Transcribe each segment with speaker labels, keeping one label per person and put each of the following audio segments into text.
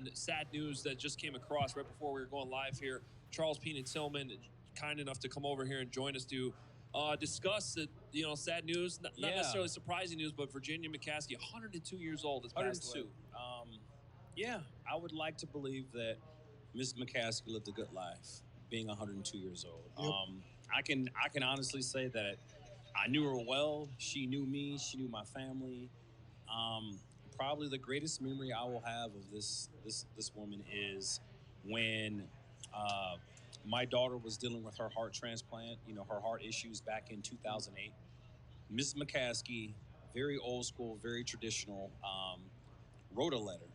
Speaker 1: and sad news that just came across right before we were going live here. Charles Peen and Tillman, kind enough to come over here and join us to discuss the sad news, not necessarily surprising news, but Virginia McCaskey, 102 years old, has passed away.
Speaker 2: 102. I would like to believe that Miss McCaskey lived a good life, being 102 years old.
Speaker 3: Yep.
Speaker 2: I can honestly say that I knew her well. She knew me. She knew my family. Probably the greatest memory I will have of this woman is when my daughter was dealing with her heart transplant, her heart issues back in 2008. Miss McCaskey, very old school, very traditional, wrote a letter.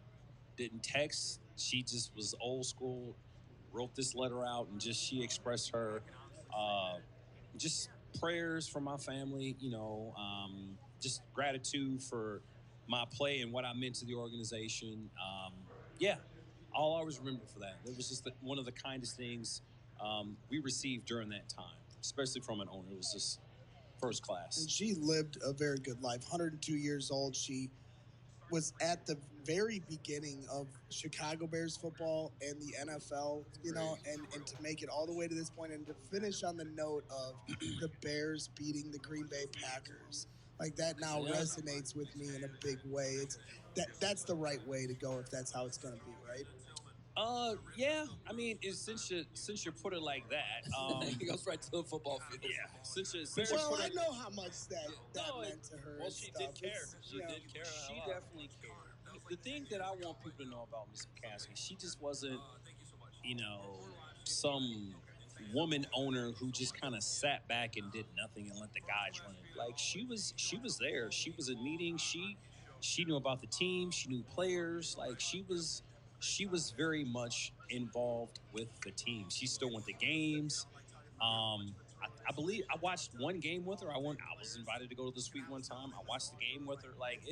Speaker 2: Didn't text. She just was old school, wrote this letter out, and she expressed her just prayers for my family, just gratitude for my play and what I meant to the organization. I'll always remember for that. It was just one of the kindest things we received during that time, especially from an owner. It was just first class.
Speaker 3: And she lived a very good life. 102 years old. She was at the very beginning of Chicago Bears football and the NFL, and to make it all the way to this point and to finish on the note of the Bears beating the Green Bay Packers. Like that now resonates with me in a big way. That's the right way to go if that's how it's going to be, right?
Speaker 2: I mean, since you put it like that,
Speaker 1: he goes right to the football field.
Speaker 2: Yeah,
Speaker 3: I know how much that meant to her.
Speaker 1: Well, she did care. She
Speaker 2: definitely cared. The thing that I want people to know about Miss McCaskey, she just wasn't, some woman owner who just kind of sat back and did nothing and let the guys run it. Like she was there. She was in meetings. She knew about the team. She knew players. Like she was very much involved with the team. She still went to games. I believe I watched one game with her. I was invited to go to the suite one time. I watched the game with her. Like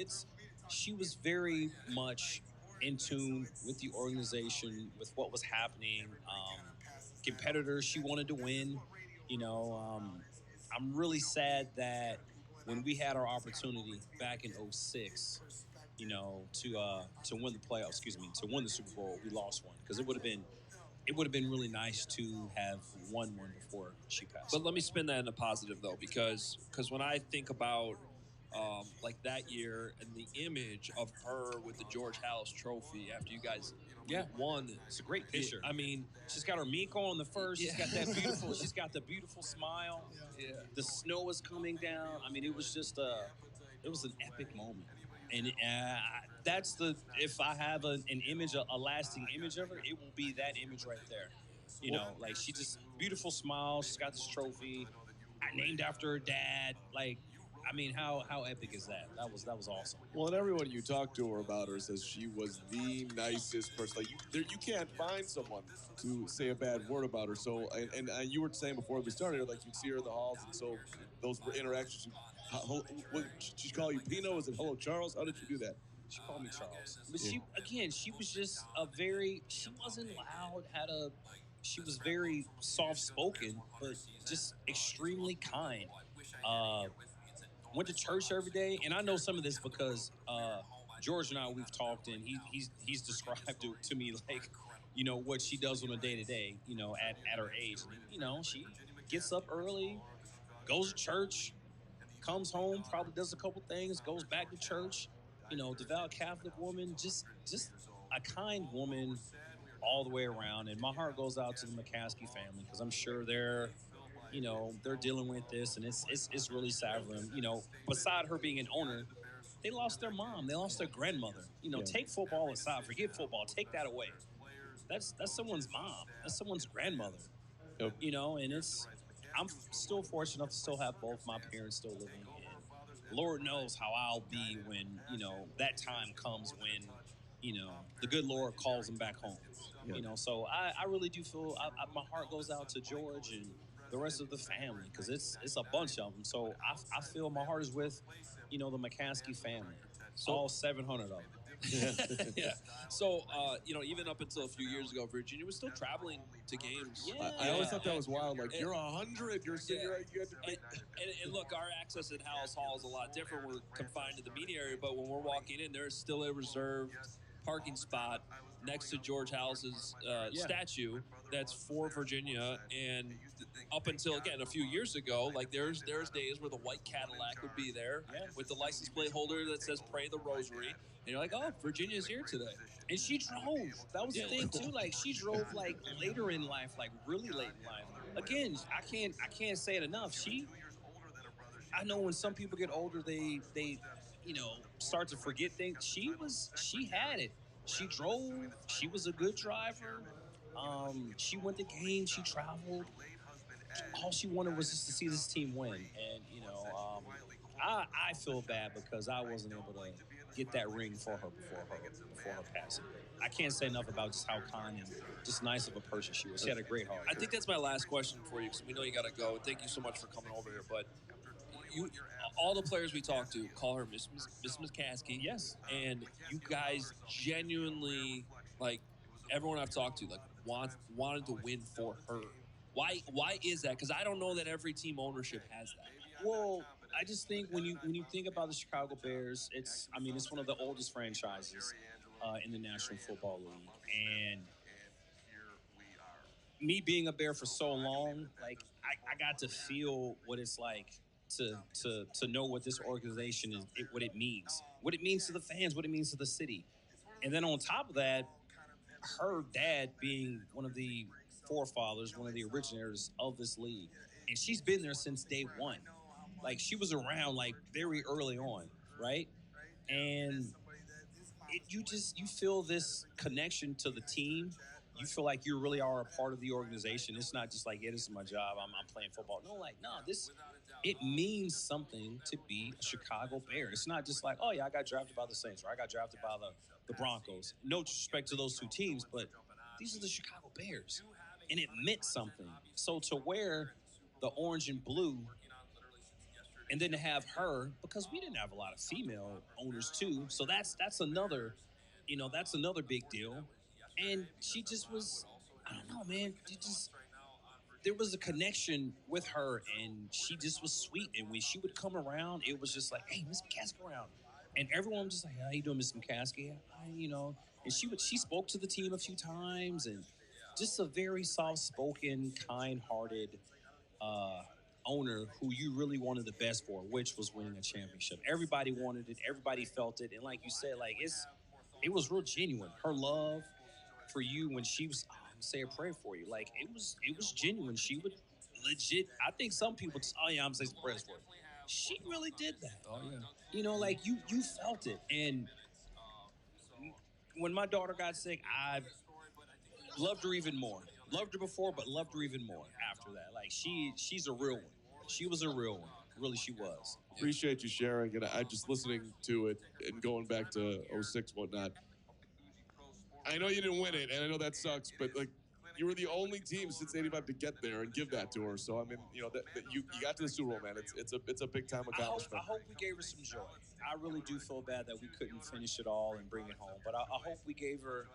Speaker 2: she was very much in tune with the organization, with what was happening. Competitors, she wanted to win. I'm really sad that when we had our opportunity back in 2006, to win the playoffs, to win the Super Bowl, we lost one because it would have been really nice to have won one before she passed.
Speaker 1: But let me spin that in a positive though, because when I think about like that year and the image of her with the George Halas Trophy after you guys won,
Speaker 2: it's a great picture.
Speaker 1: I mean,
Speaker 2: she's got her mink on the first. She's got that beautiful. She's got the beautiful smile.
Speaker 1: Yeah.
Speaker 2: The snow was coming down. I mean, it was just it was an epic moment. And if I have an image, a lasting image of her, it will be that image right there. Like she just beautiful smile. She's got this trophy. I named after her dad. Like, I mean, how epic is that? That was awesome.
Speaker 4: Well, and everyone you talk to her about her says she was the nicest person. Like you can't find someone to say a bad word about her. So, and you were saying before we started, like you'd see her in the halls, and so those were interactions. Did she call you Pino? Was it hello Charles? How did you do that?
Speaker 2: She called me Charles. But she was just she wasn't loud. She was very soft spoken, but just extremely kind. Went to church every day, and I know some of this because George and I, we've talked, and he's described it to me like, what she does on a day-to-day, at her age. She gets up early, goes to church, comes home, probably does a couple things, goes back to church, devout Catholic woman, just a kind woman all the way around. And my heart goes out to the McCaskey family because I'm sure they're dealing with this, and it's really sad for them. Beside her being an owner, they lost their mom, they lost their grandmother. Take football aside, forget football, take that away. That's someone's mom, that's someone's grandmother.
Speaker 4: Yep.
Speaker 2: And I'm still fortunate enough to still have both my parents still living, and Lord knows how I'll be when that time comes when the good Lord calls them back home.
Speaker 4: Yep.
Speaker 2: So I really do feel my heart goes out to George and the rest of the family because it's a bunch of them. So I feel my heart is with the McCaskey family. So all 700 of them.
Speaker 1: Yeah. So even up until a few years ago, Virginia was still traveling to games.
Speaker 2: Yeah.
Speaker 4: I always thought that was wild. Like you're 100. You're sitting right. You had to.
Speaker 1: And look, our access at Halas Hall is a lot different. We're confined to the media area, but when we're walking in, there's still a reserved parking spot next to George House's statue that's for Virginia. And up until, again, a few years ago, like there's days where the white Cadillac would be there with the license plate holder that says "Pray the Rosary," and you're like, oh, Virginia's here today.
Speaker 2: And she drove. That was the thing too. Like she drove like later in life, like really late in life. Again, I can't say it enough. I know when some people get older, they start to forget things. She had it. She drove. She was a good driver. She went to games. She traveled. All she wanted was just to see this team win. And I feel bad because I wasn't able to get that ring for her before her passing. I can't say enough about just how kind and just nice of a person she was. She had a great heart.
Speaker 1: I think that's my last question for you because we know you got to go. Thank you so much for coming over here. But all the players we talk to call her Miss McCaskey.
Speaker 2: Yes.
Speaker 1: And you guys genuinely, like, everyone I've talked to, like, wanted to win for her. Why is that? Because I don't know that every team ownership has that.
Speaker 2: Well, I just think when you think about the Chicago Bears, it's one of the oldest franchises in the National Football League, and me being a Bear for so long, like I got to feel what it's like to know what this organization is, what it means to the fans, what it means to the city, and then on top of that, her dad being one of the forefathers, one of the originators of this league, and she's been there since day one. Like she was around like very early on, right? And you feel this connection to the team. You feel like you really are a part of the organization. It's not just like, yeah, this is my job. I'm playing football. No, like, no, it means something to be a Chicago Bear. It's not just like, oh yeah, I got drafted by the Saints or I got drafted by the Broncos. No disrespect to those two teams, but these are the Chicago Bears. And it meant something. So to wear the orange and blue and then to have her, because we didn't have a lot of female owners too, so that's another, that's another big deal. And she just was, I don't know, man. There was a connection with her, and she just was sweet. And when she would come around, it was just like, hey, Miss McCaskey around, and everyone was just like, how you doing, Miss McCaskey? And she spoke to the team a few times, and just a very soft-spoken, kind-hearted owner who you really wanted the best for, which was winning a championship. Everybody wanted it. Everybody felt it. And like you said, like it was real genuine. Her love for you when she was say a prayer for you. Like it was genuine. She would legit. I think some people just, oh yeah, I'm saying some prayers for you. She really did that.
Speaker 1: Oh yeah.
Speaker 2: Like you felt it. And when my daughter got sick, I loved her even more. Loved her before, but loved her even more after that. Like she's a real one. She was a real one. Really, she was.
Speaker 4: Appreciate you sharing, and I just listening to it and going back to 06 whatnot. I know you didn't win it, and I know that sucks, but like you were the only team since '85 to get there and give that to her. So I mean, that you got to the Super Bowl, man. It's a big time accomplishment.
Speaker 2: I hope we gave her some joy. I really do feel bad that we couldn't finish it all and bring it home, but I hope we gave her.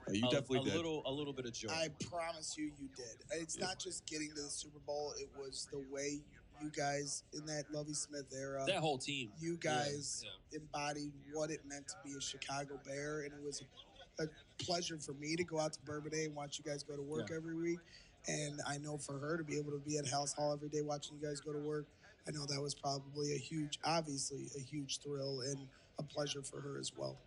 Speaker 4: You definitely did.
Speaker 2: A little bit of joy.
Speaker 3: I promise you did. It's not just getting to the Super Bowl. It was the way you guys in that Lovie Smith era,
Speaker 1: that whole team,
Speaker 3: you guys embodied what it meant to be a Chicago Bear, and it was a pleasure for me to go out to Bourbon Day and watch you guys go to work every week. And I know for her to be able to be at House Hall every day watching you guys go to work, I know that was probably obviously a huge thrill and a pleasure for her as well.